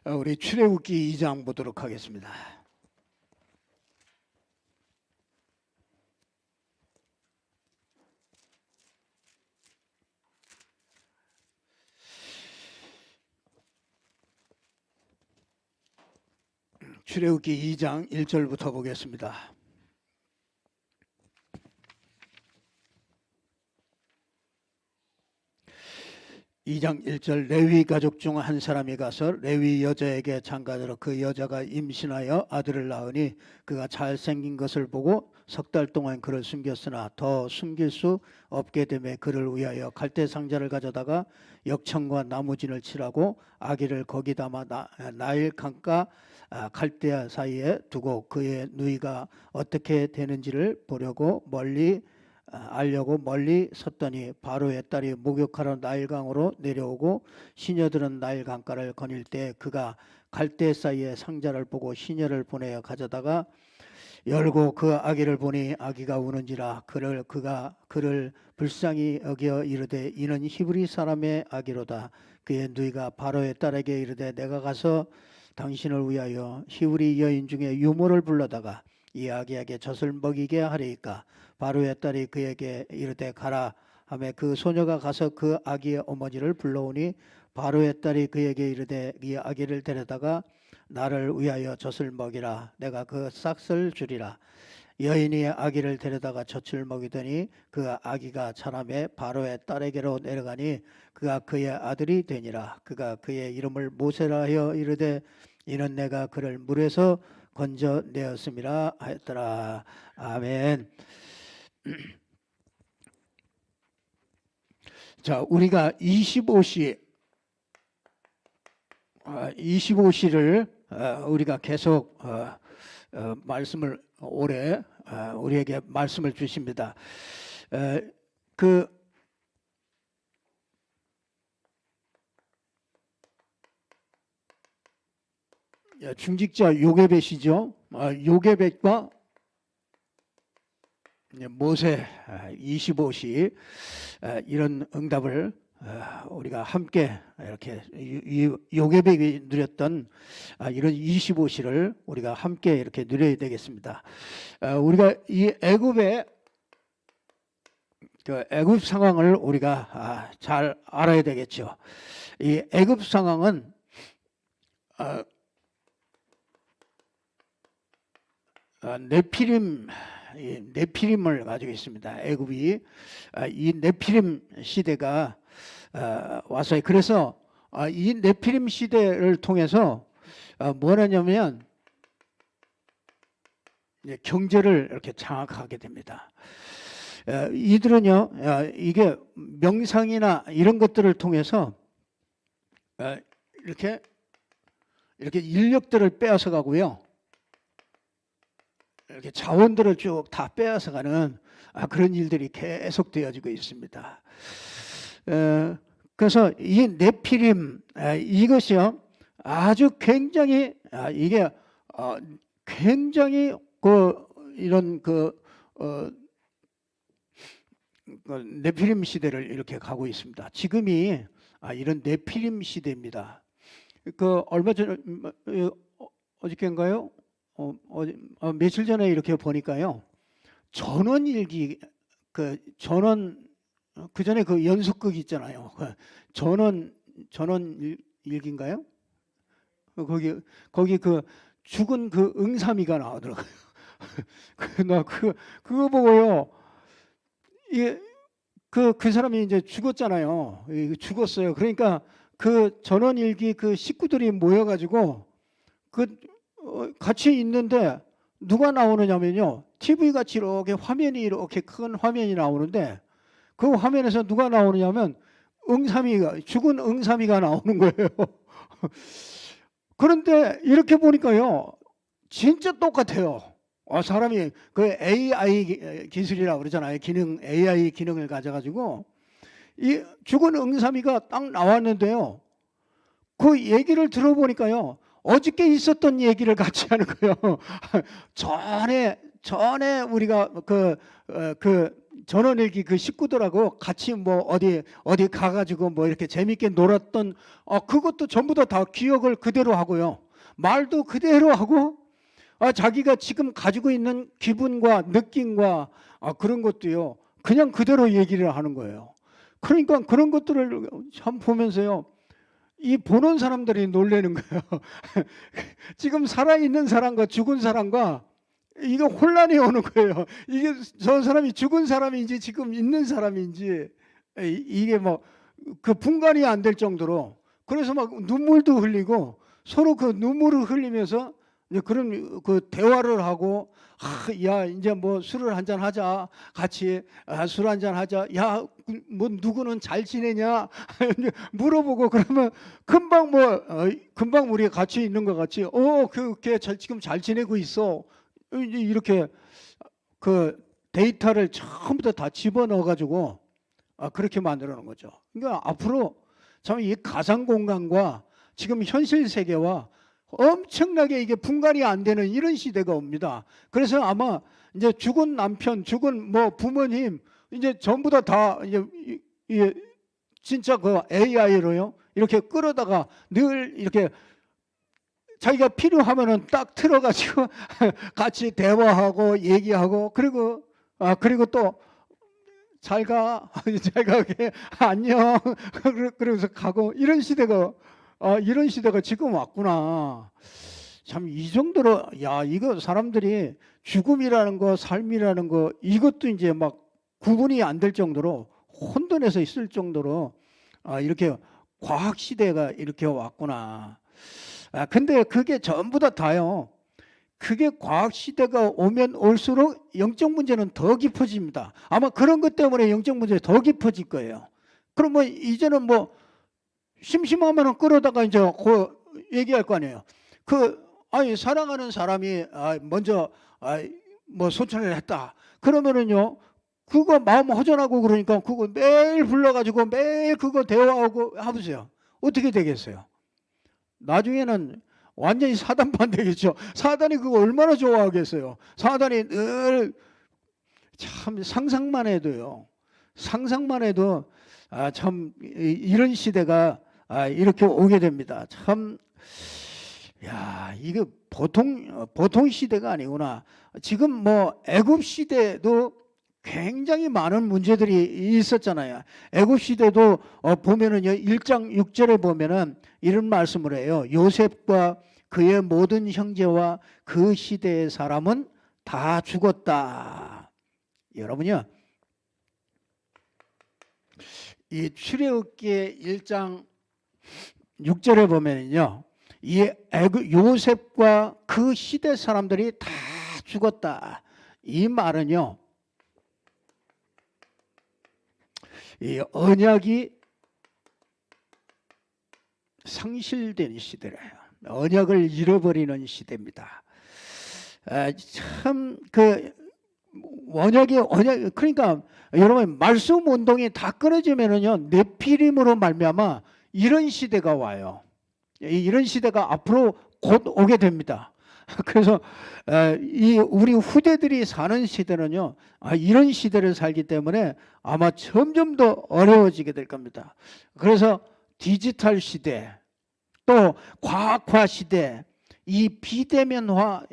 우리 출애굽기 2장 보도록 하겠습니다. 출애굽기 2장 1절부터 보겠습니다. 2장 1절 레위 가족 중 한 사람이 가서 레위 여자에게 장가들어 그 여자가 임신하여 아들을 낳으니 그가 잘생긴 것을 보고 석 달 동안 그를 숨겼으나 더 숨길 수 없게 되매 그를 위하여 갈대 상자를 가져다가 역청과 나무진을 칠하고 아기를 거기 담아 나일 강가 갈대아 사이에 두고 그의 누이가 어떻게 되는지를 보려고 알려고 멀리 섰더니 바로의 딸이 목욕하러 나일강으로 내려오고 시녀들은 나일 강가를 거닐 때 그가 갈대 사이에 상자를 보고 시녀를 보내어 가져다가 열고 그 아기를 보니 아기가 우는지라 그가 그를 불쌍히 여겨 이르되 이는 히브리 사람의 아기로다. 그의 누이가 바로의 딸에게 이르되 내가 가서 당신을 위하여 히브리 여인 중에 유모를 불러다가 이 아기에게 젖을 먹이게 하리이까. 바로의 딸이 그에게 이르되 가라 하매 그 소녀가 가서 그 아기의 어머니를 불러오니 바로의 딸이 그에게 이르되 이 아기를 데려다가 나를 위하여 젖을 먹이라. 내가 그 싹을 주리라. 여인이 아기를 데려다가 젖을 먹이더니 그 아기가 자라매 바로의 딸에게로 내려가니 그가 그의 아들이 되니라. 그가 그의 이름을 모세라 하여 이르되 이는 내가 그를 물에서 건져내었음이라 하였더라. 아멘. 자, 우리가 25시를 우리가 계속 말씀을 올해 우리에게 말씀을 주십니다. 그 중직자 요게벳이죠. 요게벳과 모세 25시 이런 응답을 우리가 함께 이렇게 요게벳이 누렸던 이런 25시를 우리가 함께 이렇게 누려야 되겠습니다. 우리가 이 애굽의 그 애굽 상황을 우리가 잘 알아야 되겠죠. 이 애굽 상황은 네피림을 가지고 있습니다. 애굽이 이 네피림 시대가 와서 그래서 이 네피림 시대를 통해서 뭐냐면 경제를 이렇게 장악하게 됩니다. 이들은요 이게 명상이나 이런 것들을 통해서 이렇게 인력들을 빼앗아 가고요. 이렇게 자원들을 쭉 다 빼앗아가는 그런 일들이 계속 되어지고 있습니다. 그래서 이 네피림 이것이요 아주 굉장히 이게 굉장히 이런 네피림 시대를 이렇게 가고 있습니다. 지금이 이런 네피림 시대입니다. 얼마 전에 어저께인가요? 며칠 전에 이렇게 보니까요. 전원일기 전원 그 전에 그 연속극 있잖아요. 전원일기인가요? 거기 그 죽은 그 응삼이가 나오더라고요. 나 그거 보고요. 그 사람이 이제 죽었잖아요. 죽었어요. 그러니까 그 전원일기 그 식구들이 모여가지고 같이 있는데 누가 나오느냐면요. TV 같이 이렇게 화면이 이렇게 큰 화면이 나오는데 그 화면에서 누가 나오느냐면 죽은 응삼이가 나오는 거예요. 그런데 이렇게 보니까요. 진짜 똑같아요. 사람이 그 AI 기술이라고 그러잖아요. AI 기능을 가져가지고 이 죽은 응삼이가 딱 나왔는데요. 그 얘기를 들어보니까요. 어저께 있었던 얘기를 같이 하는 거예요. 전에 우리가 전원일기 그 식구들하고 같이 뭐 어디 가가지고 뭐 이렇게 재밌게 놀았던 그것도 전부 다 기억을 그대로 하고요. 말도 그대로 하고 자기가 지금 가지고 있는 기분과 느낌과 그런 것도요. 그냥 그대로 얘기를 하는 거예요. 그러니까 그런 것들을 참 보면서요. 이 보는 사람들이 놀라는 거예요. 지금 살아있는 사람과 죽은 사람과 이게 혼란이 오는 거예요. 이게 저 사람이 죽은 사람인지 지금 있는 사람인지 이게 뭐 그 분간이 안 될 정도로 그래서 막 눈물도 흘리고 서로 그 눈물을 흘리면서 이제 그런 그 대화를 하고 야 이제 뭐 술을 한잔 하자 같이 술 한잔 하자 야 뭐 누구는 잘 지내냐 물어보고 그러면 금방 금방 우리 같이 있는 것 같이 걔 지금 잘 지내고 있어 이제 이렇게 그 데이터를 처음부터 다 집어넣어 가지고 그렇게 만들어 놓은 거죠. 그러니까 앞으로 참 이 가상 공간과 지금 현실 세계와 엄청나게 이게 분간이 안 되는 이런 시대가 옵니다. 그래서 아마 이제 죽은 남편, 죽은 뭐 부모님 이제 전부 다 이제 진짜 그 AI로요 이렇게 끌어다가 늘 이렇게 자기가 필요하면은 딱 틀어가지고 같이 대화하고 얘기하고 그리고 또 잘 가, 잘 가게 안녕 그러면서 가고 이런 시대가 지금 왔구나. 참 이 정도로 이거 사람들이 죽음이라는 거 삶이라는 거 이것도 이제 막 구분이 안 될 정도로 혼돈해서 있을 정도로 이렇게 과학 시대가 이렇게 왔구나. 근데 그게 전부 다요. 그게 과학 시대가 오면 올수록 영적 문제는 더 깊어집니다. 아마 그런 것 때문에 영적 문제가 더 깊어질 거예요. 그러면 이제는 뭐 심심하면은 끌어다가 이제 얘기할 거 아니에요. 사랑하는 사람이 먼저 뭐 소천을 했다. 그러면은요, 그거 마음 허전하고 그러니까 그거 매일 불러가지고 매일 그거 대화하고 해보세요. 어떻게 되겠어요? 나중에는 완전히 사단반 되겠죠. 사단이 그거 얼마나 좋아하겠어요. 사단이 늘 참 상상만 해도 참 이런 시대가 이렇게 오게 됩니다. 참 이거 보통 시대가 아니구나. 지금 뭐 애굽 시대도 굉장히 많은 문제들이 있었잖아요. 애굽 시대도 보면은요 1장 6절에 보면은 이런 말씀을 해요. 요셉과 그의 모든 형제와 그 시대의 사람은 다 죽었다. 여러분요, 이 출애굽기 1장 6절에 보면은요, 이 요셉과 그 시대 사람들이 다 죽었다. 이 말은요, 이 언약이 상실된 시대래요. 언약을 잃어버리는 시대입니다. 참 언약이 그러니까 여러분 말씀 운동이 다 끊어지면은요 네피림으로 말미암아 이런 시대가 와요. 이런 시대가 앞으로 곧 오게 됩니다. 그래서 우리 후대들이 사는 시대는요 이런 시대를 살기 때문에 아마 점점 더 어려워지게 될 겁니다. 그래서 디지털 시대 또 과학화 시대 이 비대면화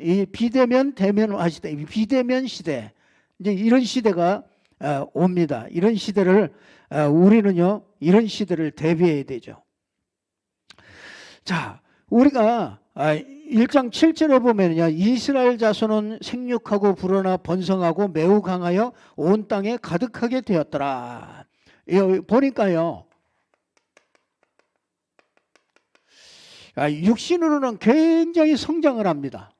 대면화 시대 비대면 시대 이제 이런 시대가 옵니다. 이런 시대를 우리는요 이런 시대를 대비해야 되죠. 자, 우리가 1장 7절에 보면요 이스라엘 자손은 생육하고 불어나 번성하고 매우 강하여 온 땅에 가득하게 되었더라. 보니까요 육신으로는 굉장히 성장을 합니다.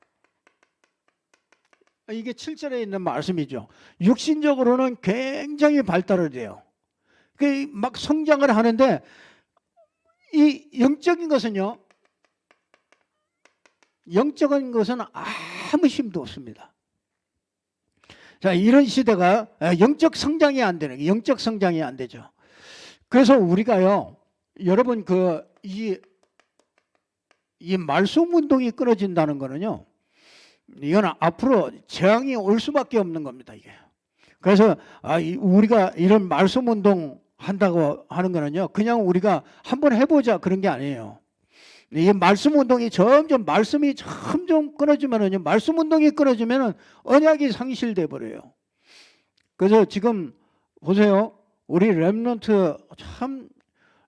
이게 7절에 있는 말씀이죠. 육신적으로는 굉장히 발달을 해요. 막 성장을 하는데 이 영적인 것은요 아무 힘도 없습니다. 자, 이런 시대가 영적 성장이 안 되죠. 그래서 우리가요 여러분 이 말씀 운동이 끊어진다는 거는요 이건 앞으로 재앙이 올 수밖에 없는 겁니다. 이게 그래서 우리가 이런 말씀 운동 한다고 하는 거는요, 그냥 우리가 한번 해보자 그런 게 아니에요. 이 말씀 운동이 말씀이 점점 끊어지면은요, 말씀 운동이 끊어지면은 언약이 상실돼 버려요. 그래서 지금 보세요, 우리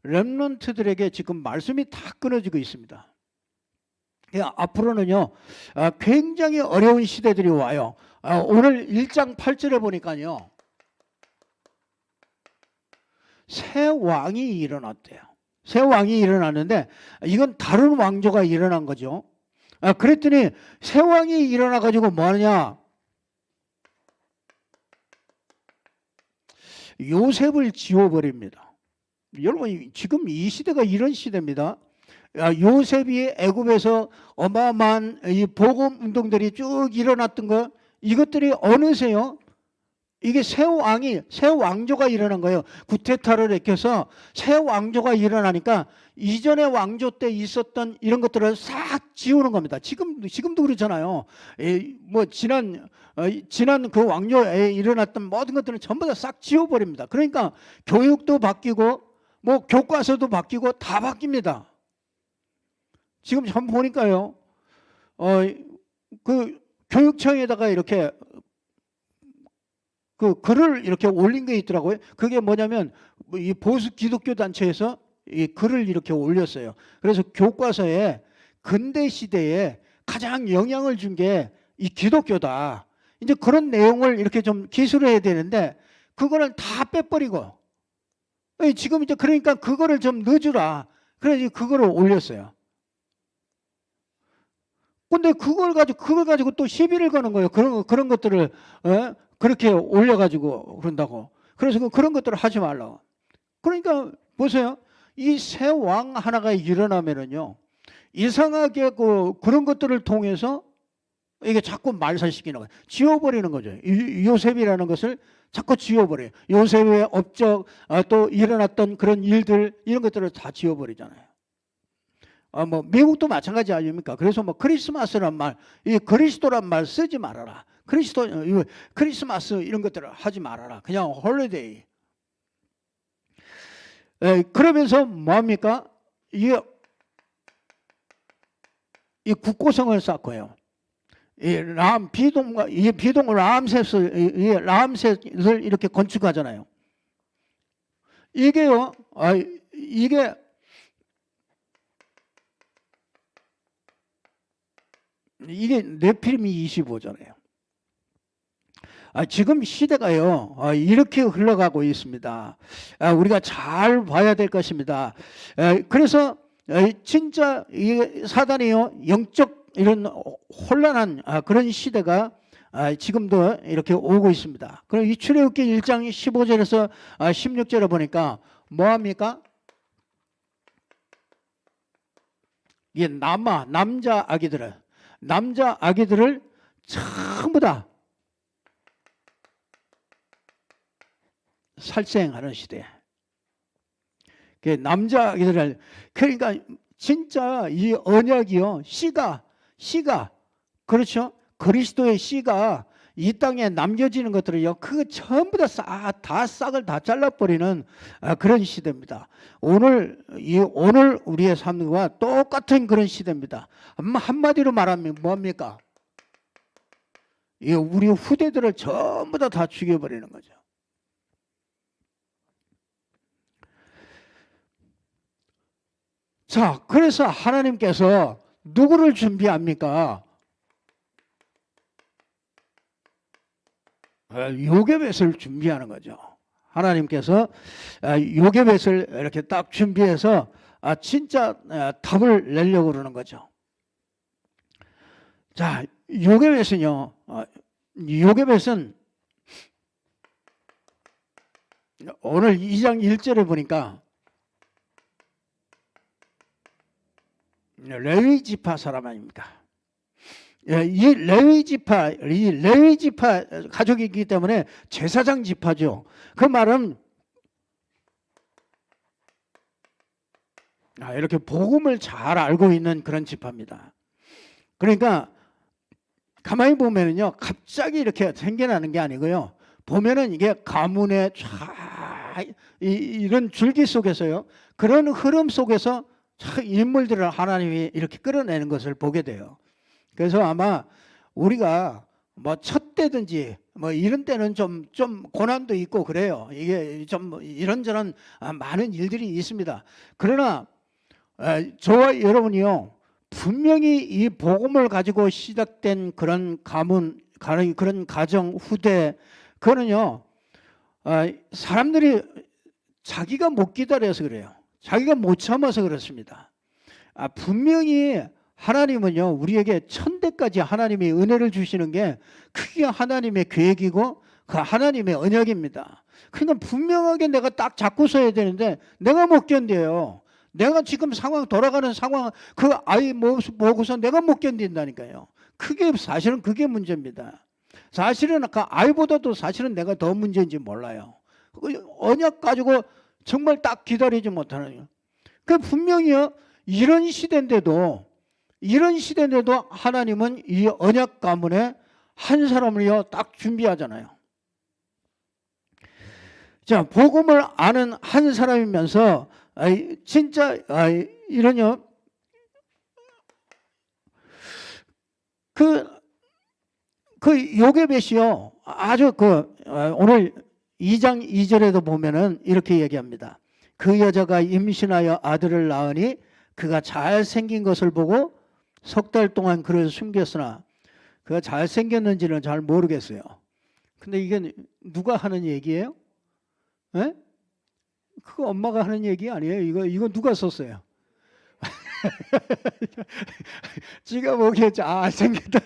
렘넌트들에게 지금 말씀이 다 끊어지고 있습니다. 앞으로는요, 굉장히 어려운 시대들이 와요. 오늘 1장 8절에 보니까요, 새 왕이 일어났대요. 새 왕이 일어났는데 이건 다른 왕조가 일어난 거죠. 그랬더니 새 왕이 일어나가지고 뭐 하느냐, 요셉을 지워버립니다. 여러분, 지금 이 시대가 이런 시대입니다. 요셉이 애굽에서 어마어마한 이 복음 운동들이 쭉 일어났던 거, 이것들이 어느새요, 이게 새 왕조가 일어난 거예요. 구테타를 일으켜서 새 왕조가 일어나니까 이전의 왕조 때 있었던 이런 것들을 싹 지우는 겁니다. 지금도 그렇잖아요. 뭐 지난 그 왕조에 일어났던 모든 것들은 전부 다 싹 지워버립니다. 그러니까 교육도 바뀌고 뭐 교과서도 바뀌고 다 바뀝니다. 지금 전 보니까요, 그 교육청에다가 이렇게 그 글을 이렇게 올린 게 있더라고요. 그게 뭐냐면 이 보수 기독교 단체에서 이 글을 이렇게 올렸어요. 그래서 교과서에 근대 시대에 가장 영향을 준 게 이 기독교다. 이제 그런 내용을 이렇게 좀 기술해야 되는데 그거를 다 빼버리고 지금 이제 그러니까 그거를 좀 넣어주라. 그래서 그거를 올렸어요. 근데 그걸 가지고 또 시비를 거는 거예요. 그런 것들을 그렇게 올려가지고 그런다고. 그래서 그런 것들을 하지 말라고. 그러니까 보세요. 이 새 왕 하나가 일어나면은요, 이상하게 그런 것들을 통해서 이게 자꾸 말살시키는 거예요. 지워버리는 거죠. 요셉이라는 것을 자꾸 지워버려요. 요셉의 업적, 또 일어났던 그런 일들, 이런 것들을 다 지워버리잖아요. 뭐 미국도 마찬가지 아닙니까? 그래서 뭐 크리스마스란 말, 이 그리스도란 말 쓰지 말아라. 크리스마스 이런 것들을 하지 말아라. 그냥 홀리데이. 그러면서 뭐합니까? 이 국고성을 쌓고요. 비동 람셋을 이렇게 건축하잖아요. 이게요, 이게 네피림이 25잖아요. 지금 시대가요, 이렇게 흘러가고 있습니다. 우리가 잘 봐야 될 것입니다. 그래서 진짜 이 사단이요, 영적 이런 혼란한 그런 시대가 지금도 이렇게 오고 있습니다. 그럼 이 출애굽기 1장 15절에서 16절에 보니까 뭐합니까? 이게 남자 아기들을 전부 다 살생하는 시대. 남자 아기들을, 그러니까 진짜 이 언약이요, 씨가 그렇죠? 그리스도의 씨가 이 땅에 남겨지는 것들을요, 그거 전부 다 싹을 다 잘라버리는 그런 시대입니다. 오늘 우리의 삶과 똑같은 그런 시대입니다. 한마디로 말하면 뭡니까? 우리 후대들을 전부 다 죽여버리는 거죠. 자, 그래서 하나님께서 누구를 준비합니까? 요괴벳을 준비하는 거죠. 하나님께서 요괴벳을 이렇게 딱 준비해서 진짜 답을 내려고 그러는 거죠. 자, 요괴벳은 오늘 2장 1절에 보니까 레위 지파 사람 아닙니까? 이 레위 지파 가족이기 때문에 제사장 지파죠. 그 말은 이렇게 복음을 잘 알고 있는 그런 지파입니다. 그러니까 가만히 보면은요, 갑자기 이렇게 생겨나는 게 아니고요, 보면은 이게 가문의 이런 줄기 속에서요. 그런 흐름 속에서 인물들을 하나님이 이렇게 끌어내는 것을 보게 돼요. 그래서 아마 우리가 뭐 첫 때든지 뭐 이런 때는 좀 고난도 있고 그래요. 이게 좀 이런저런 많은 일들이 있습니다. 그러나 저와 여러분이요, 분명히 이 복음을 가지고 시작된 그런 가문, 그런 가정, 후대, 그거는요, 사람들이 자기가 못 기다려서 그래요. 자기가 못 참아서 그렇습니다. 분명히 하나님은요, 우리에게 천대까지 하나님이 은혜를 주시는 게 크게 하나님의 계획이고 그 하나님의 언약입니다. 그냥 분명하게 내가 딱 잡고 서야 되는데 내가 못 견뎌요. 내가 지금 상황, 돌아가는 상황, 그 아이 모습 보고서 내가 못 견딘다니까요. 사실은 그게 문제입니다. 사실은 그 아이보다도 사실은 내가 더 문제인지 몰라요. 언약 가지고 정말 딱 기다리지 못하는. 그 분명히요, 이런 시대인데도 하나님은 이 언약 가문에 한 사람을요 딱 준비하잖아요. 자, 복음을 아는 한 사람이면서 진짜 이런요, 그 요게벳이요, 아주 오늘 2장 2절에도 보면은 이렇게 얘기합니다. 그 여자가 임신하여 아들을 낳으니 그가 잘생긴 것을 보고 석 달 동안 그를 숨겼으나 그가 잘생겼는지는 잘 모르겠어요. 근데 이게 누가 하는 얘기예요? 에? 그거 엄마가 하는 얘기 아니에요. 이거 누가 썼어요? 지가 보기에 잘생겼다.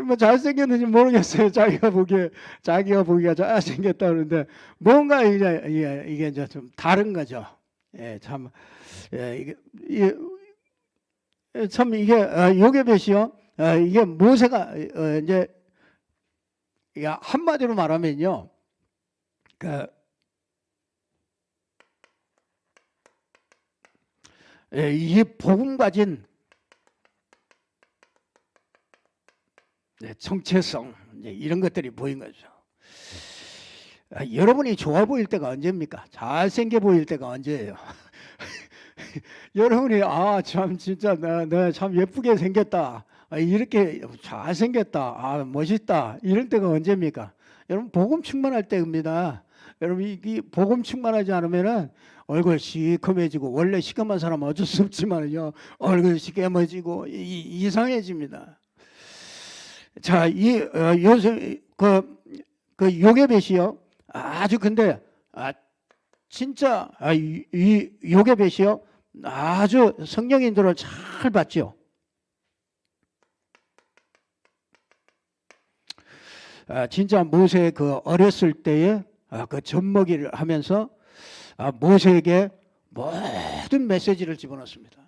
뭐 잘생겼는지 모르겠어요. 자기가 보기에 잘생겼다 그러는데 뭔가 이게 이제 좀 다른 거죠. 예, 참, 예, 참 이게 요게벳이요. 이게 모세가 이제 한마디로 말하면요, 이 복음 가진 정체성, 이런 것들이 보인 거죠. 여러분이 좋아 보일 때가 언제입니까? 잘생겨 보일 때가 언제예요? 여러분이 참 진짜 나 참 예쁘게 생겼다, 이렇게 잘생겼다, 멋있다, 이럴 때가 언제입니까? 여러분 복음 충만할 때입니다. 여러분 이 복음 충만하지 않으면은 얼굴 시커매지고, 원래 시커먼 사람은 어쩔 수 없지만요, 얼굴이 시커매지고 이상해집니다. 자, 요새 그 요게벳이요, 아주 근데 진짜 이 요게벳이요, 아주 성령인들을 잘 봤죠. 진짜 모세 그 어렸을 때에 그 젖먹이를 하면서 모세에게 모든 메시지를 집어넣습니다.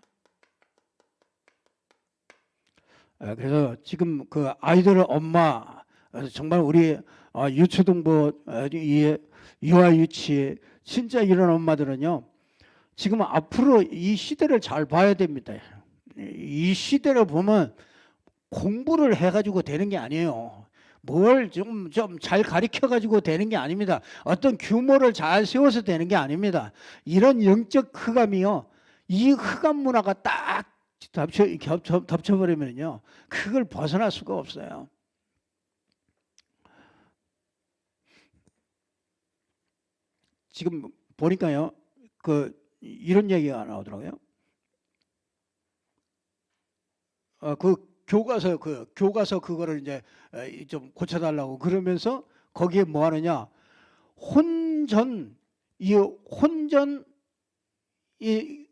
그래서 지금 그 아이들 엄마, 정말 우리 유초등부, 유아유치, 진짜 이런 엄마들은요, 지금 앞으로 이 시대를 잘 봐야 됩니다. 이 시대를 보면 공부를 해가지고 되는 게 아니에요. 뭘 좀 잘 가르쳐 가지고 되는 게 아닙니다. 어떤 규모를 잘 세워서 되는 게 아닙니다. 이런 영적 흑암이요, 이 흑암 문화가 딱 덮쳐버리면요, 그걸 벗어날 수가 없어요. 지금 보니까요, 이런 얘기가 나오더라고요. 교과서 그거를 이제 좀 고쳐달라고 그러면서 거기에 뭐 하느냐, 혼전 이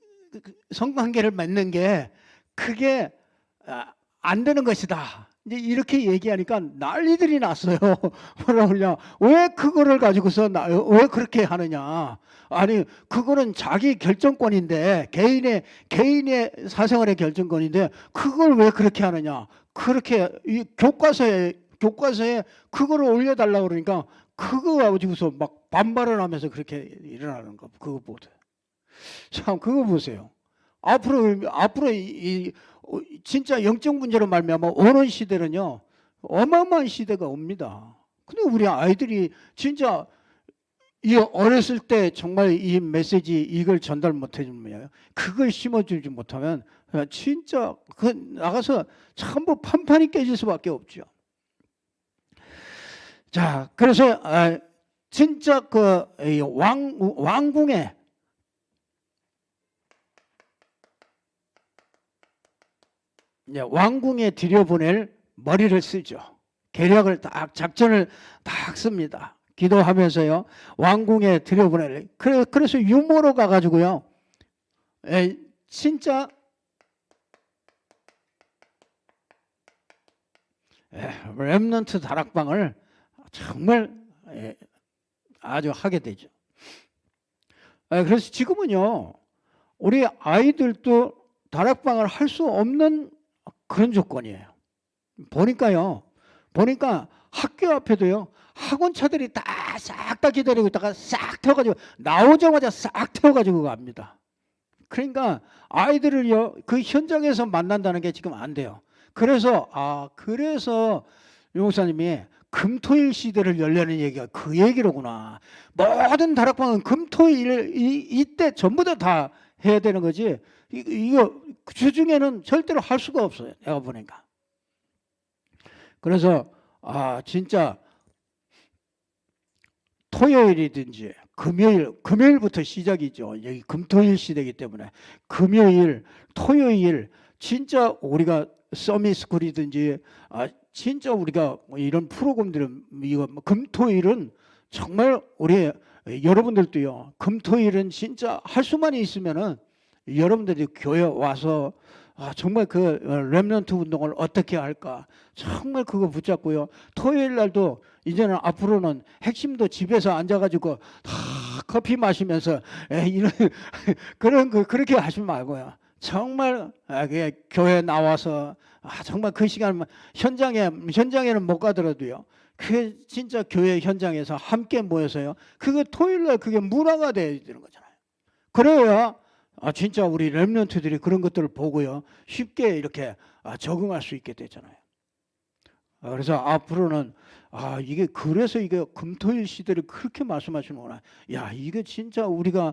성관계를 맺는 게 그게 안 되는 것이다, 이제 이렇게 얘기하니까 난리들이 났어요. 뭐라 그러냐, 왜 그거를 가지고서 왜 그렇게 하느냐, 아니 그거는 자기 결정권인데, 개인의 사생활의 결정권인데 그걸 왜 그렇게 하느냐, 그렇게 이 교과서에 그거를 올려달라고 그러니까 그거 가지고서 막 반발을 하면서 그렇게 일어나는 거, 그거 보세요. 참, 그거 보세요. 앞으로 진짜 영적 문제로 말미암아 오는 시대는요, 어마어마한 시대가 옵니다. 근데 우리 아이들이 진짜 이 어렸을 때 정말 이 메시지 이걸 전달 못 해주면 그걸 심어주지 못하면 진짜 그 나가서 전부 판판이 깨질 수밖에 없죠. 자, 그래서 진짜 그 왕궁에 왕궁에 들여보낼 머리를 쓰죠. 계략을 딱 작전을 딱 씁니다. 기도하면서요. 왕궁에 들여보낼. 그래서 유모로 가가지고요. 진짜 렘넌트 다락방을 정말 아주 하게 되죠. 그래서 지금은요. 우리 아이들도 다락방을 할 수 없는 그런 조건이에요. 보니까 학교 앞에도요. 학원차들이 다 싹 다 기다리고 있다가 싹 태워가지고 나오자마자 싹 태워가지고 갑니다. 그러니까 아이들을요. 그 현장에서 만난다는 게 지금 안 돼요. 그래서 용사님이 금토일 시대를 열려는 얘기가 그 얘기로구나. 모든 다락방은 금토일 이때 전부 다 해야 되는 거지. 이거 주중에는 절대로 할 수가 없어요. 내가 보니까. 그래서 진짜 토요일이든지 금요일부터 시작이죠. 여기 금토일 시대이기 때문에 금요일, 토요일 진짜 우리가 서밋스쿨이든지 진짜 우리가 이런 프로그램들은 이거 금토일은 정말 우리 여러분들도요. 금토일은 진짜 할 수만 있으면은 여러분들이 교회 와서 정말 그 렘넌트 운동을 어떻게 할까 정말 그거 붙잡고요. 토요일 날도 이제는 앞으로는 핵심도 집에서 앉아가지고 다 커피 마시면서 이런 그렇게 하지 말고요. 정말 교회 나와서 정말 그 시간 현장에는 못 가더라도요. 그 진짜 교회 현장에서 함께 모여서요. 그게 토요일 날 그게 문화가 돼야 되는 거잖아요. 그래야 진짜 우리 렘넌트들이 그런 것들을 보고요. 쉽게 이렇게 적응할 수 있게 되잖아요. 그래서 앞으로는 이게 그래서 이게 금토일 시대를 그렇게 말씀하시는구나. 야, 이게 진짜 우리가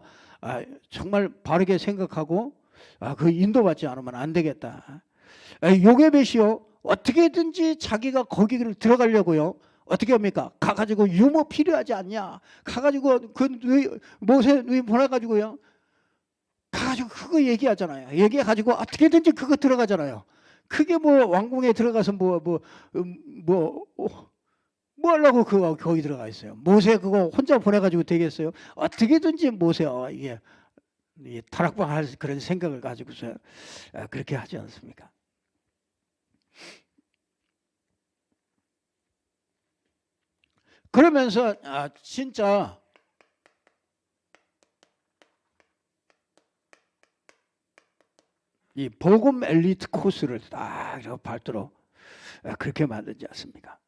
정말 바르게 생각하고 그 인도받지 않으면 안 되겠다. 요괴벳이요. 어떻게든지 자기가 거기를 들어가려고요. 어떻게 합니까? 가가지고 유모 필요하지 않냐? 가가지고 그 모세 누이 보내가지고요. 가가지고 그거 얘기하잖아요. 얘기해가지고 어떻게든지 그거 들어가잖아요. 그게 뭐 왕궁에 들어가서 뭐 하려고 그거 거기 들어가 있어요. 모세 그거 혼자 보내가지고 되겠어요? 어떻게든지 모세 이게 타락방 할 그런 생각을 가지고서 그렇게 하지 않습니까? 그러면서 진짜 이 복음 엘리트 코스를 딱 밟도록 그렇게 만들지 않습니까?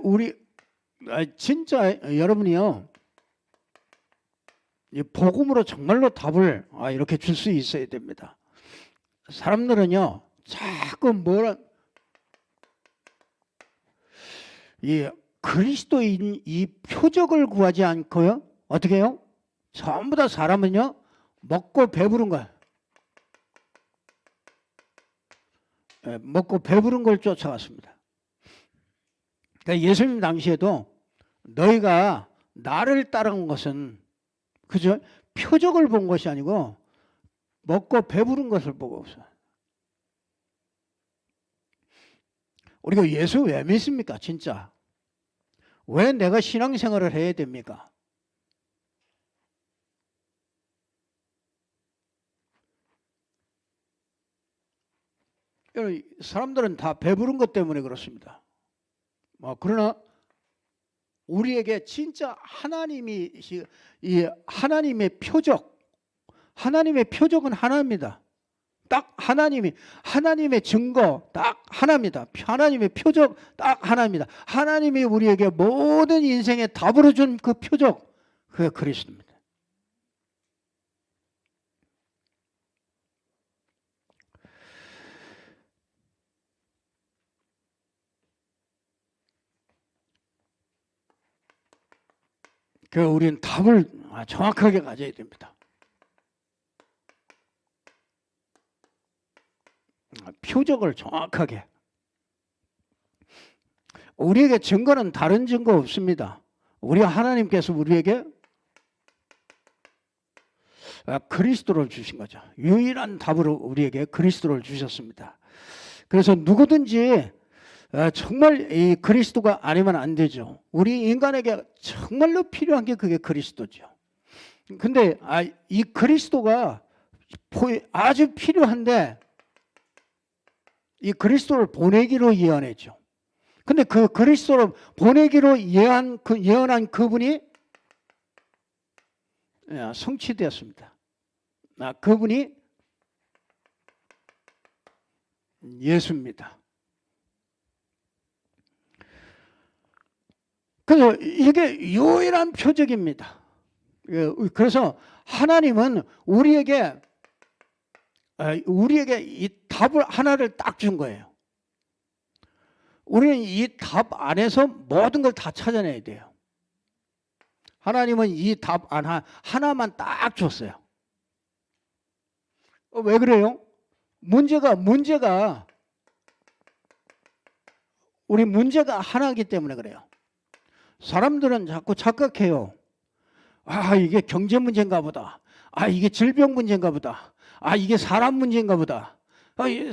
우리 진짜 여러분이요. 이 복음으로 정말로 답을 이렇게 줄 수 있어야 됩니다. 사람들은요. 자꾸 이 그리스도인 이 표적을 구하지 않고요. 어떻게 해요? 전부 다 사람은요. 먹고 배부른 거야. 먹고 배부른 걸 쫓아갔습니다. 그러니까 예수님 당시에도 너희가 나를 따른 것은 그죠? 표적을 본 것이 아니고 먹고 배부른 것을 보고 없어요. 우리가 예수 왜 믿습니까? 진짜. 왜 내가 신앙생활을 해야 됩니까? 사람들은 다 배부른 것 때문에 그렇습니다. 그러나 우리에게 진짜 하나님의 표적은 하나입니다. 딱 하나님의 증거 딱 하나입니다. 하나님의 표적 딱 하나입니다. 하나님이 우리에게 모든 인생의 답을 준 그 표적 그게 그리스도입니다. 그 우리는 답을 정확하게 가져야 됩니다. 표적을 정확하게. 우리에게 증거는 다른 증거 없습니다. 우리 하나님께서 우리에게 그리스도를 주신 거죠. 유일한 답으로 우리에게 그리스도를 주셨습니다. 그래서 누구든지 정말 이 그리스도가 아니면 안 되죠. 우리 인간에게 정말로 필요한 게 그게 그리스도죠. 근데 이 그리스도가 아주 필요한데 이 그리스도를 보내기로 예언했죠. 근데 그 그리스도를 보내기로 예언한 그분이 성취되었습니다. 그분이 예수입니다. 그래서 이게 유일한 표적입니다. 그래서 하나님은 우리에게 이 답을 하나를 딱 준 거예요. 우리는 이 답 안에서 모든 걸 다 찾아내야 돼요. 하나님은 이 답 하나만 딱 줬어요. 왜 그래요? 문제가 우리 문제가 하나이기 때문에 그래요. 사람들은 자꾸 착각해요. 이게 경제 문제인가 보다. 이게 질병 문제인가 보다. 이게 사람 문제인가 보다.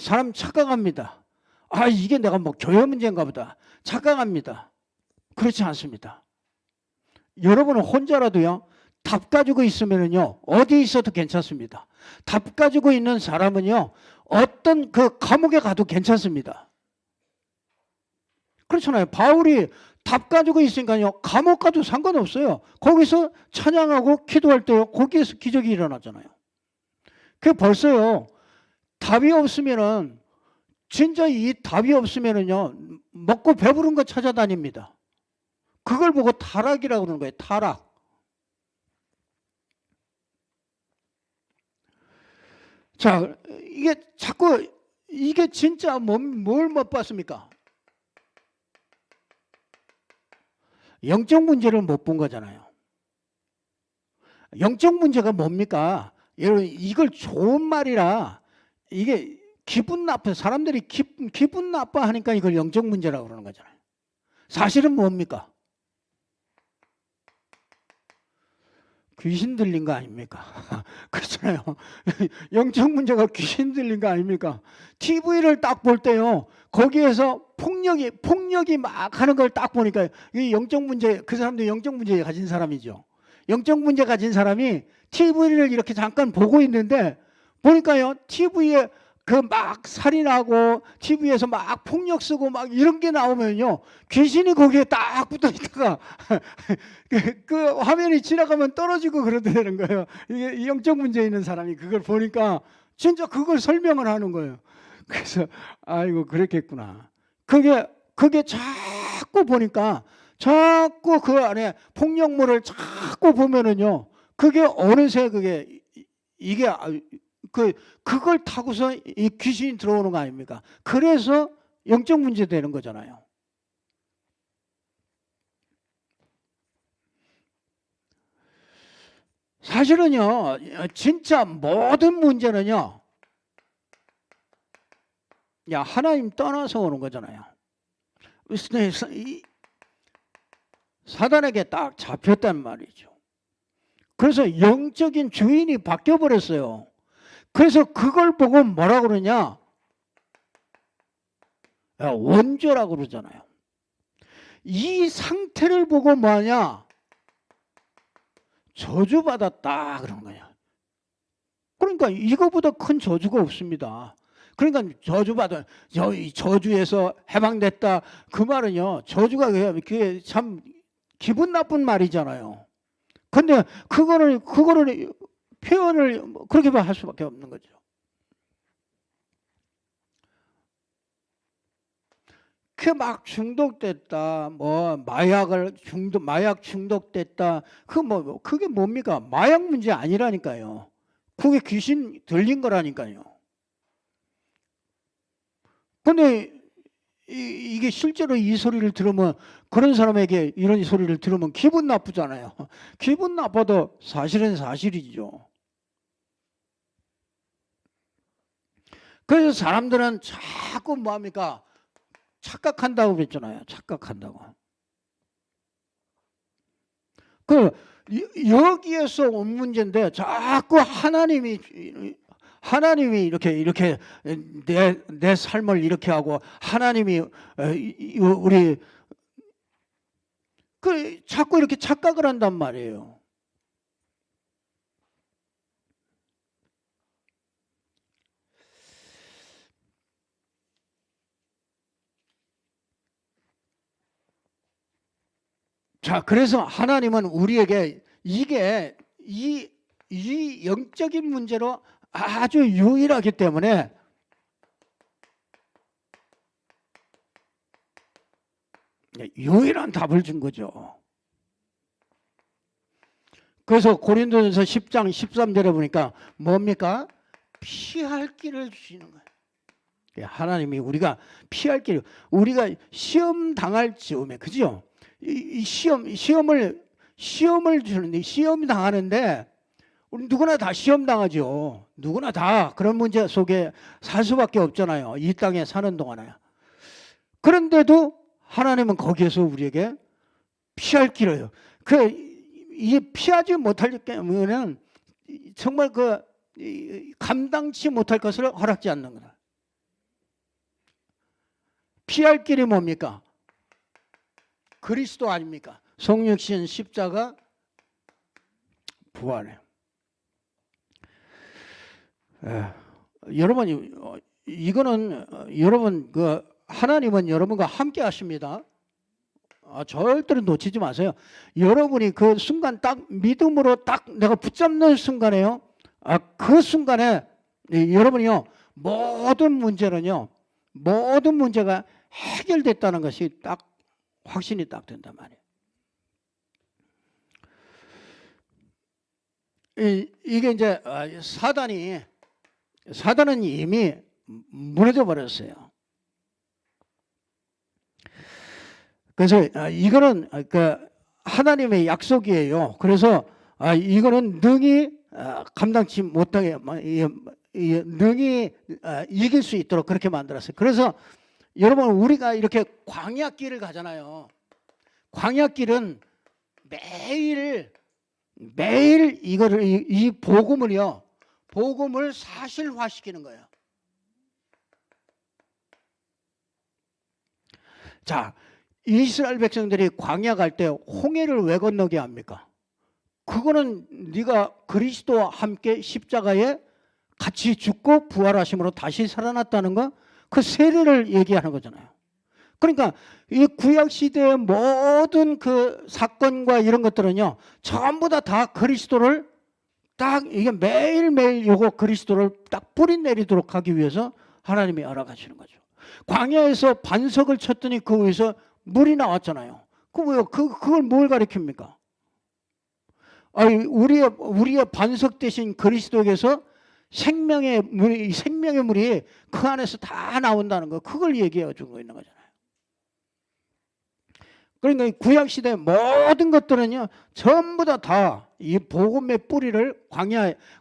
사람 착각합니다. 이게 내가 뭐 교회 문제인가 보다. 착각합니다. 그렇지 않습니다. 여러분은 혼자라도요, 답 가지고 있으면요, 어디 있어도 괜찮습니다. 답 가지고 있는 사람은요, 어떤 그 감옥에 가도 괜찮습니다. 그렇잖아요. 바울이 답 가지고 있으니까요, 감옥 가도 상관없어요. 거기서 찬양하고 기도할 때 거기에서 기적이 일어나잖아요. 그 벌써요, 답이 없으면은, 진짜 이 답이 없으면은요, 먹고 배부른 거 찾아다닙니다. 그걸 보고 타락이라고 그러는 거예요. 타락. 자, 이게 자꾸 이게 진짜 뭘 못 봤습니까? 영적 문제를 못 본 거잖아요. 영적 문제가 뭡니까? 여러분, 이걸 좋은 말이라 이게 기분 나빠, 사람들이 기분 나빠하니까 이걸 영적 문제라고 그러는 거잖아요. 사실은 뭡니까? 귀신 들린 거 아닙니까? 그렇잖아요. 영적 문제가 귀신 들린 거 아닙니까? TV를 딱 볼 때요, 거기에서 폭력이 막 하는 걸 딱 보니까 이 영적 문제, 그 사람도 영적 문제 가진 사람이죠. 영적 문제 가진 사람이 TV를 이렇게 잠깐 보고 있는데 보니까요, TV에 그 막 살인하고 TV에서 막 폭력 쓰고 막 이런 게 나오면요, 귀신이 거기에 딱 붙어 있다가 그 화면이 지나가면 떨어지고 그러다는 거예요. 이게 영적 문제 있는 사람이 그걸 보니까 진짜 그걸 설명을 하는 거예요. 그래서 아이고 그랬겠구나. 그게 자꾸 보니까 자꾸 그 안에 폭력물을 자꾸 보면은요, 그게 어느새 이게 그걸 타고서 이 귀신이 들어오는 거 아닙니까? 그래서 영적 문제 되는 거잖아요. 사실은요, 진짜 모든 문제는요, 하나님 떠나서 오는 거잖아요. 사단에게 딱 잡혔단 말이죠. 그래서 영적인 주인이 바뀌어 버렸어요. 그래서 그걸 보고 뭐라 그러냐? 원죄라고 그러잖아요. 이 상태를 보고 뭐하냐? 저주받았다 그런 거야. 그러니까 이거보다 큰 저주가 없습니다. 그러니까 저주에서 해방됐다 그 말은요, 저주가 그게 참 기분 나쁜 말이잖아요. 근데 그거를 표현을 그렇게 할 수밖에 없는 거죠. 그 막 중독됐다, 마약 중독됐다, 그게 뭡니까? 마약 문제 아니라니까요. 그게 귀신 들린 거라니까요. 근데 이게 실제로 이 소리를 들으면 그런 사람에게 이런 소리를 들으면 기분 나쁘잖아요. 기분 나빠도 사실은 사실이죠. 그래서 사람들은 자꾸 뭐합니까? 착각한다고 그랬잖아요. 착각한다고. 그 여기에서 온 문제인데 자꾸 하나님이 이렇게 내 삶을 이렇게 하고 하나님이 우리 그 자꾸 이렇게 착각을 한단 말이에요. 자, 그래서 하나님은 우리에게 이게 이 영적인 문제로 아주 유일하기 때문에 유일한 답을 준 거죠. 그래서 고린도전서 10장 13절에 보니까 뭡니까? 피할 길을 주시는 거예요. 하나님이 우리가 피할 길, 우리가 시험 당할 즈음에, 그죠? 이 시험을 주는데, 시험 당하는데 우리 누구나 다 시험 당하죠. 누구나 다 그런 문제 속에 살 수밖에 없잖아요. 이 땅에 사는 동안에. 그런데도 하나님은 거기에서 우리에게 피할 길을, 이 피하지 못할 경우에는 정말 감당치 못할 것을 허락지 않는 거다. 피할 길이 뭡니까? 그리스도 아닙니까? 성육신, 십자가, 부활이에요. 여러분, 이거는 여러분 하나님은 여러분과 함께 하십니다. 절대로 놓치지 마세요. 여러분이 그 순간 딱 믿음으로 딱 내가 붙잡는 순간에요. 그 순간에 여러분이요, 모든 문제가 해결됐다는 것이 딱 확신이 딱 된단 말이에요. 이게 이제 사단은 이미 무너져 버렸어요. 그래서 이거는 하나님의 약속이에요. 그래서 이거는 능히 감당치 못하게 능히 이길 수 있도록 그렇게 만들었어요. 그래서 여러분, 우리가 이렇게 광야길을 가잖아요. 광야길은 매일 이 복음을 사실화시키는 거예요. 자, 이스라엘 백성들이 광야 갈 때 홍해를 왜 건너게 합니까? 그거는 네가 그리스도와 함께 십자가에 같이 죽고 부활하심으로 다시 살아났다는 거, 그 세례를 얘기하는 거잖아요. 그러니까 이 구약 시대의 모든 그 사건과 이런 것들은요, 전부 다 그리스도를 딱 이게 매일매일 요거 그리스도를 딱 뿌리 내리도록 하기 위해서 하나님이 알아가시는 거죠. 광야에서 반석을 쳤더니 그 위에서 물이 나왔잖아요. 그걸 뭘 가리킵니까? 우리의 반석 대신 그리스도에게서 생명의 물이 그 안에서 다 나온다는 거, 그걸 얘기해 주고 있는 거잖아요. 그러니까 구약 시대 모든 것들은요, 전부 다 이 복음의 뿌리를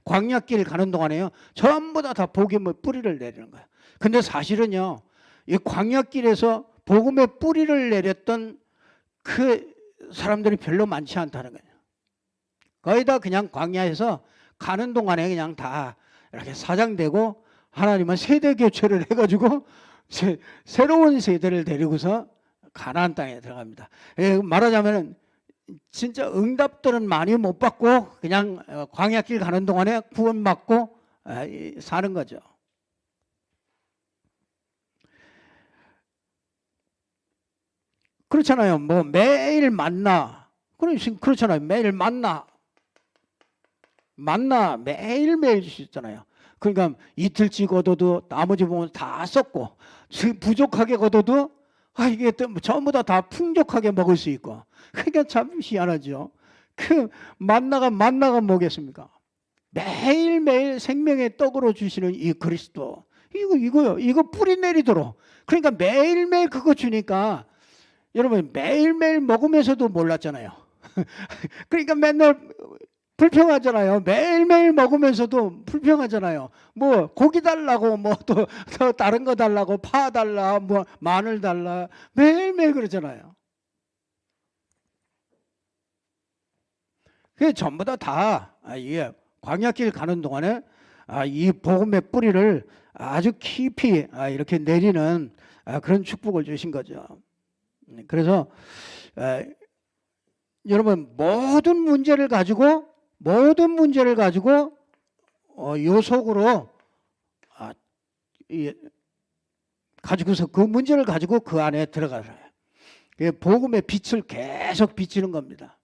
광야길 가는 동안에요, 전부 다 복음의 뿌리를 내리는 거예요. 근데 사실은요, 이 광야길에서 복음의 뿌리를 내렸던 그 사람들이 별로 많지 않다는 거예요. 거의 다 그냥 광야에서 가는 동안에 그냥 다 이렇게 사장되고, 하나님은 세대 교체를 해가지고 새로운 세대를 데리고서 가나안 땅에 들어갑니다. 말하자면 진짜 응답들은 많이 못 받고 그냥 광야길 가는 동안에 구원받고 사는 거죠. 그렇잖아요. 뭐 매일 만나, 그렇잖아요. 매일 만나 매일매일 주셨잖아요. 그러니까 이틀치 거둬도 나머지 부분 다 썼고, 부족하게 거둬도 이게 전부 다 풍족하게 먹을 수 있고. 그러니까 참 희한하죠. 그 만나가 뭐겠습니까? 매일매일 생명의 떡으로 주시는 이 그리스도, 이거요. 이거 뿌리 내리도록. 그러니까 매일매일 그거 주니까 여러분 매일매일 먹으면서도 몰랐잖아요. 그러니까 맨날 불평하잖아요. 매일매일 먹으면서도 불평하잖아요. 뭐 고기 달라고 뭐 또 다른 거 달라고 파 달라 뭐 마늘 달라 매일매일 그러잖아요. 그게 전부 다 이게 광야길 가는 동안에 이 복음의 뿌리를 아주 깊이 이렇게 내리는 그런 축복을 주신 거죠. 그래서 여러분 모든 문제를 가지고 요 속으로 가지고서 그 문제를 가지고 그 안에 들어가라. 복음의 빛을 계속 비치는 겁니다.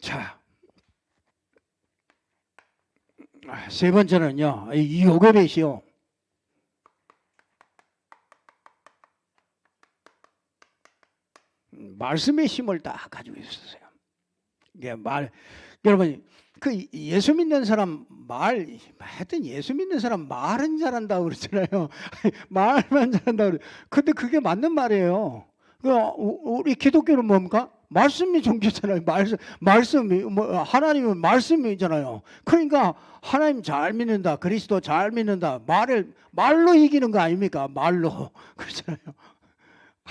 자, 세 번째는요, 이 요괴벳이요. 말씀의 힘을 다 가지고 있었어요. 이게 여러분, 그 예수 믿는 사람 하여튼 예수 믿는 사람 말은 잘한다고 그러잖아요. 말만 잘한다고 그래. 근데 그게 맞는 말이에요. 우리 기독교는 뭡니까? 말씀이 종교잖아요. 말씀이 하나님은 말씀이잖아요. 그러니까 하나님 잘 믿는다, 그리스도 잘 믿는다. 말로 이기는 거 아닙니까? 말로 그렇잖아요.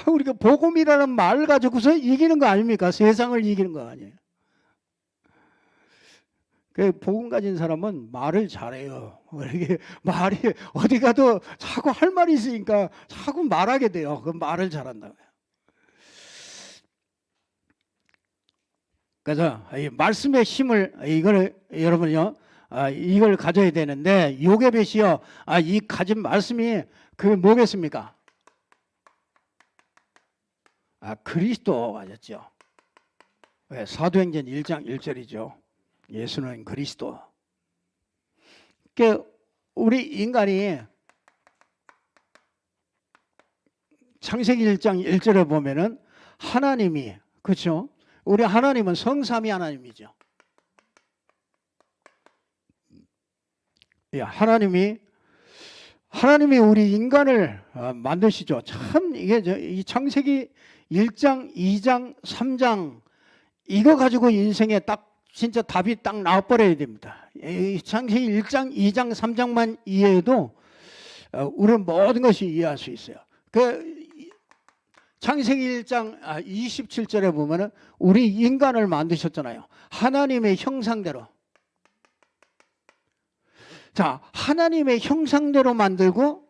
우리가 복음이라는 말 가지고서 이기는 거 아닙니까? 세상을 이기는 거 아니에요. 그 복음 가진 사람은 말을 잘해요. 이렇게 말이 어디 가도 자꾸 할 말이 있으니까 자꾸 말하게 돼요. 그 말을 잘한다고요. 그래서 이 말씀의 힘을 이걸 여러분요 이걸 가져야 되는데 요괴벳이요 이 가진 말씀이 그게 뭐겠습니까? 그리스도 가졌죠. 사도행전 1장 1절이죠. 예수는 그리스도. 그러니까 우리 인간이 창세기 1장 1절에 보면은 하나님이 그렇죠? 우리 하나님은 성삼위 하나님이죠. 하나님이 우리 인간을 만드시죠. 참 이게 이 창세기 1장, 2장, 3장 이거 가지고 인생에 딱 진짜 답이 딱 나와버려야 됩니다. 이 창세기 1장, 2장, 3장만 이해해도 우리는 모든 것이 이해할 수 있어요. 창세기 1장 27절에 보면은 우리 인간을 만드셨잖아요. 하나님의 형상대로. 자, 하나님의 형상대로 만들고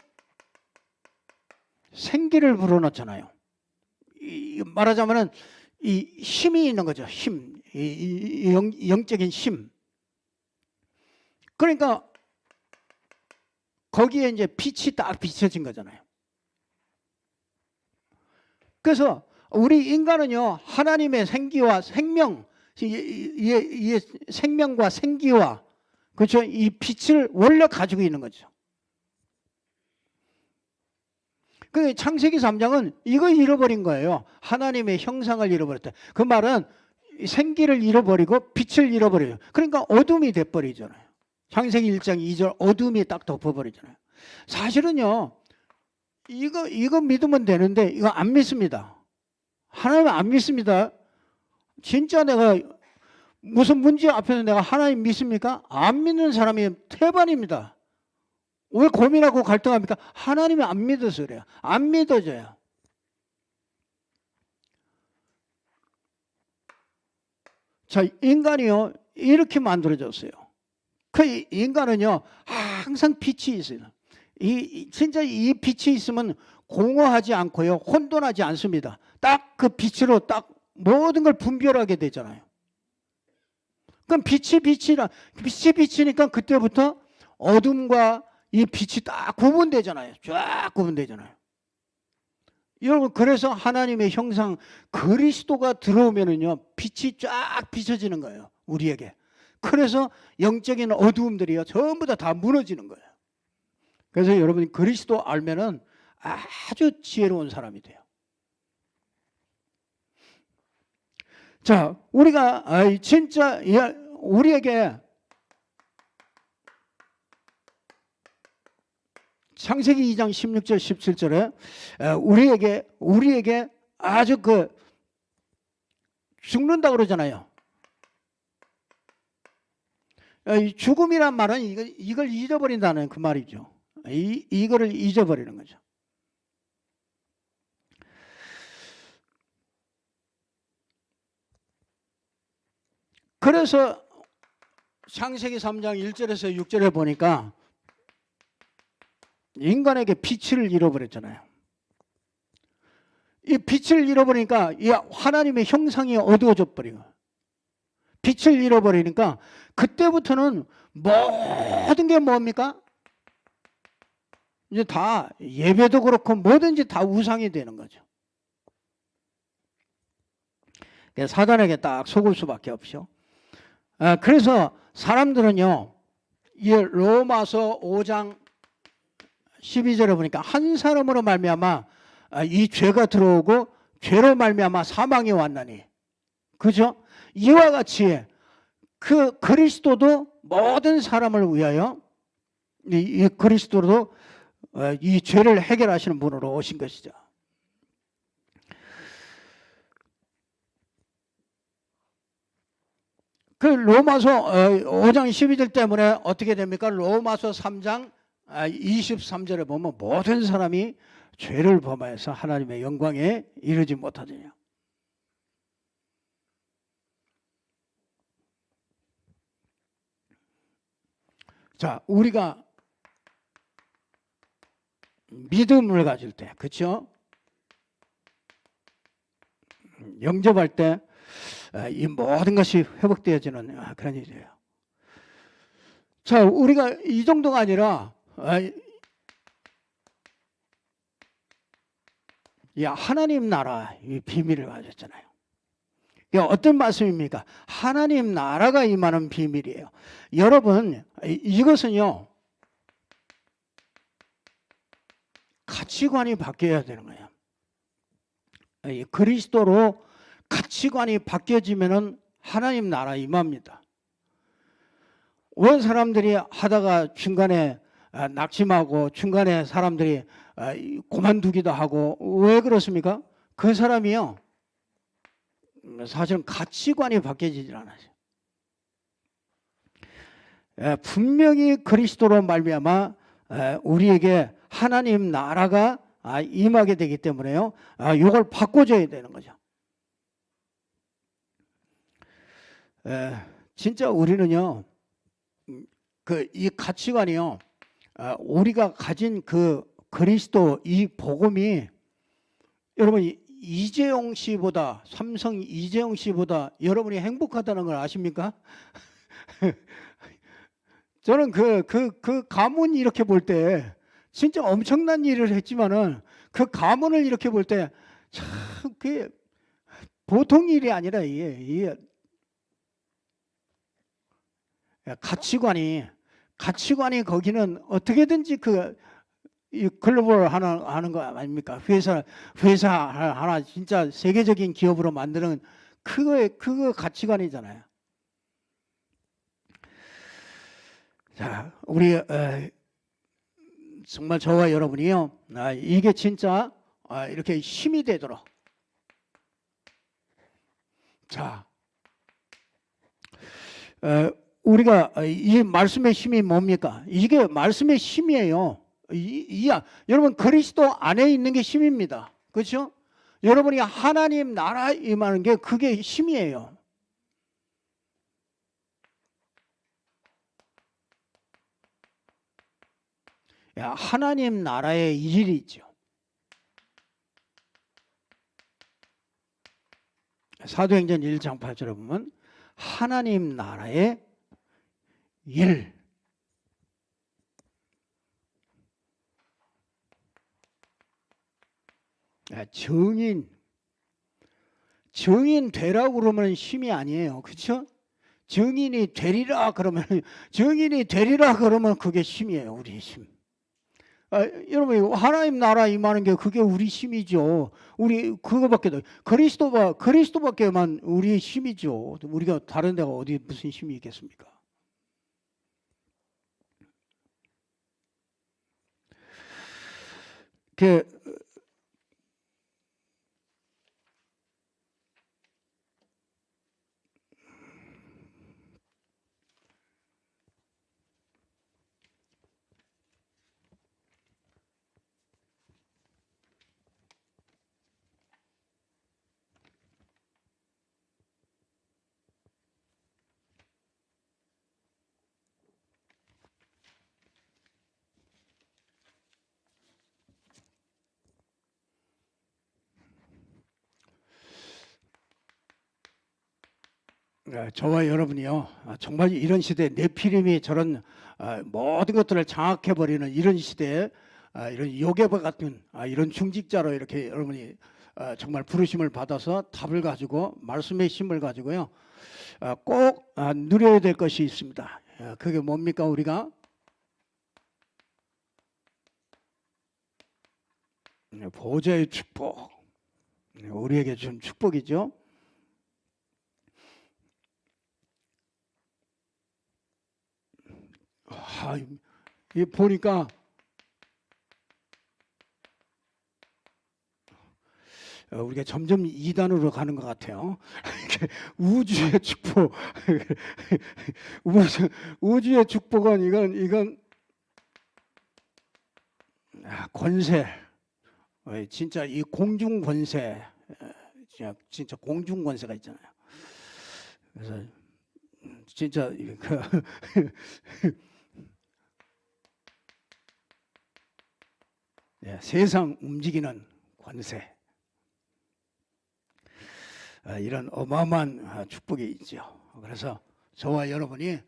생기를 불어넣잖아요. 말하자면은 이 힘이 있는 거죠. 힘, 영적인 힘. 그러니까 거기에 이제 빛이 딱 비춰진 거잖아요. 그래서 우리 인간은요 하나님의 생기와 생명, 이 생명과 생기와 그렇죠 이 빛을 원래 가지고 있는 거죠. 그 창세기 3장은 이거 잃어버린 거예요. 하나님의 형상을 잃어버렸다. 그 말은 생기를 잃어버리고 빛을 잃어버려요. 그러니까 어둠이 돼버리잖아요. 창세기 1장 2절 어둠이 딱 덮어버리잖아요. 사실은요 이거 믿으면 되는데 이거 안 믿습니다. 하나님 안 믿습니다. 진짜 내가 무슨 문제 앞에서 내가 하나님 믿습니까? 안 믿는 사람이 태반입니다. 왜 고민하고 갈등합니까? 하나님이 안 믿어서 그래요. 안 믿어져요. 자, 인간이요 이렇게 만들어졌어요. 그 인간은요 항상 빛이 있어요. 진짜 이 빛이 있으면 공허하지 않고요 혼돈하지 않습니다. 딱 그 빛으로 딱 모든 걸 분별하게 되잖아요. 그럼 빛이 비치니까 그때부터 어둠과 이 빛이 딱 구분되잖아요. 쫙 구분되잖아요. 여러분 그래서 하나님의 형상 그리스도가 들어오면은요 빛이 쫙 비춰지는 거예요. 우리에게. 그래서 영적인 어두움들이요 전부 다 무너지는 거예요. 그래서 여러분이 그리스도 알면은 아주 지혜로운 사람이 돼요. 자, 우리가 진짜 우리에게 창세기 2장 16절 17절에 우리에게 아주 죽는다 그러잖아요. 죽음이란 말은 이걸 잊어버린다는 그 말이죠. 이거를 잊어버리는 거죠. 그래서 창세기 3장 1절에서 6절에 보니까 인간에게 빛을 잃어버렸잖아요. 이 빛을 잃어버리니까 이 하나님의 형상이 어두워져 버리고, 빛을 잃어버리니까 그때부터는 모든 게 뭡니까? 이제 다 예배도 그렇고 뭐든지 다 우상이 되는 거죠. 사단에게 딱 속을 수밖에 없죠. 그래서 사람들은요, 이 로마서 5장 12절에 보니까 한 사람으로 말미암아 이 죄가 들어오고 죄로 말미암아 사망이 왔나니, 그죠? 이와 같이 그 그리스도도 모든 사람을 위하여 이 그리스도도 이 죄를 해결하시는 분으로 오신 것이죠. 그 로마서 5장 12절 때문에 어떻게 됩니까? 로마서 3장 23절에 보면 모든 사람이 죄를 범하여서 하나님의 영광에 이르지 못하더냐. 자, 우리가 믿음을 가질 때, 그렇죠? 영접할 때 이 모든 것이 회복되어지는 그런 일이에요. 자, 우리가 이 정도가 아니라 이 하나님 나라 이 비밀을 가졌잖아요. 이게 어떤 말씀입니까? 하나님 나라가 임하는 비밀이에요. 여러분, 이것은요, 가치관이 바뀌어야 되는 거예요. 이 그리스도로 가치관이 바뀌어지면은 하나님 나라 임합니다. 왜 사람들이 하다가 중간에 낙심하고 중간에 사람들이 그만두기도 하고 왜 그렇습니까? 그 사람이요, 사실은 가치관이 바뀌어지질 않아요. 분명히 그리스도로 말미암아 우리에게 하나님 나라가 임하게 되기 때문에요, 이걸 바꿔줘야 되는 거죠. 진짜 우리는요, 이 가치관이요, 우리가 가진 그 그리스도 이 복음이, 여러분 이재용 씨보다, 삼성 이재용 씨보다 여러분이 행복하다는 걸 아십니까? 저는 그 가문 이렇게 볼 때 진짜 엄청난 일을 했지만은 그 가문을 이렇게 볼 때 참 그게 보통 일이 아니라 이게 가치관이 거기는 어떻게든지 이 글로벌 하는 거 아닙니까? 회사 하나 진짜 세계적인 기업으로 만드는 그거 가치관이잖아요. 자, 우리 정말 저와 여러분이요, 이게 진짜 이렇게 힘이 되도록, 자, 우리가 이 말씀의 힘이 뭡니까? 이게 말씀의 힘이에요. 여러분 그리스도 안에 있는 게 힘입니다. 그렇죠? 여러분이 하나님 나라 임하는 게 그게 힘이에요. 하나님 나라의 일이죠. 사도행전 1장 8절에 보면 하나님 나라의 일, 정인 되라고 그러면 힘이 아니에요. 그렇죠? 정인이 되리라 그러면 그게 힘이에요. 우리의 힘. 여러분 하나님 나라 임하는 게 그게 우리 힘이죠. 우리 그거밖에 그리스도밖에만 우리의 힘이죠. 우리가 다른 데가 어디 무슨 힘이 있겠습니까? 그 저와 여러분이요, 정말 이런 시대에 네피림이 저런 모든 것들을 장악해버리는 이런 시대에 이런 요괴바 같은 이런 중직자로 이렇게 여러분이 정말 부르심을 받아서 답을 가지고 말씀의 힘을 가지고요 꼭 누려야 될 것이 있습니다. 그게 뭡니까? 우리가 보좌의 축복, 우리에게 준 축복이죠. 이 보니까 우리가 점점 이단으로 가는 것 같아요. 우주의 축복, 우주의 축복은 이건 권세, 진짜 이 공중 권세, 진짜 공중 권세가 있잖아요. 그래서 진짜 세상 움직이는 권세, 이런 어마어마한 축복이 있죠. 그래서 저와 여러분이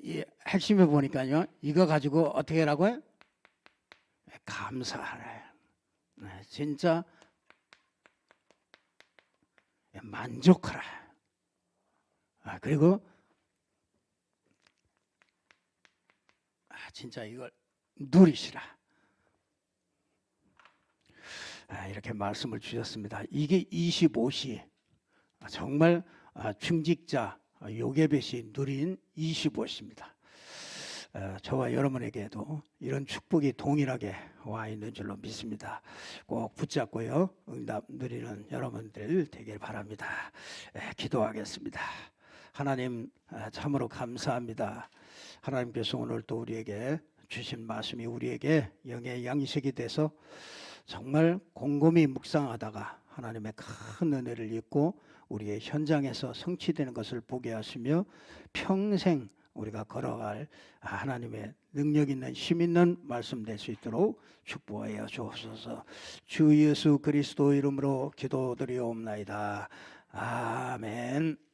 이 핵심에 보니까요, 이거 가지고 어떻게 하라고요? 감사하래. 진짜 만족하라. 그리고 진짜 이걸 누리시라. 이렇게 말씀을 주셨습니다. 이게 25시 정말 중직자 요괴벳이 누린 25시입니다. 저와 여러분에게도 이런 축복이 동일하게 와 있는 줄로 믿습니다. 꼭 붙잡고요 응답 누리는 여러분들 되길 바랍니다. 기도하겠습니다. 하나님 참으로 감사합니다. 하나님께서 오늘 또 우리에게 주신 말씀이 우리에게 영의 양식이 돼서 정말 곰곰이 묵상하다가 하나님의 큰 은혜를 입고 우리의 현장에서 성취되는 것을 보게 하시며 평생 우리가 걸어갈 하나님의 능력 있는 힘 있는 말씀 될 수 있도록 축복하여 주옵소서. 주 예수 그리스도 이름으로 기도드리옵나이다. 아멘.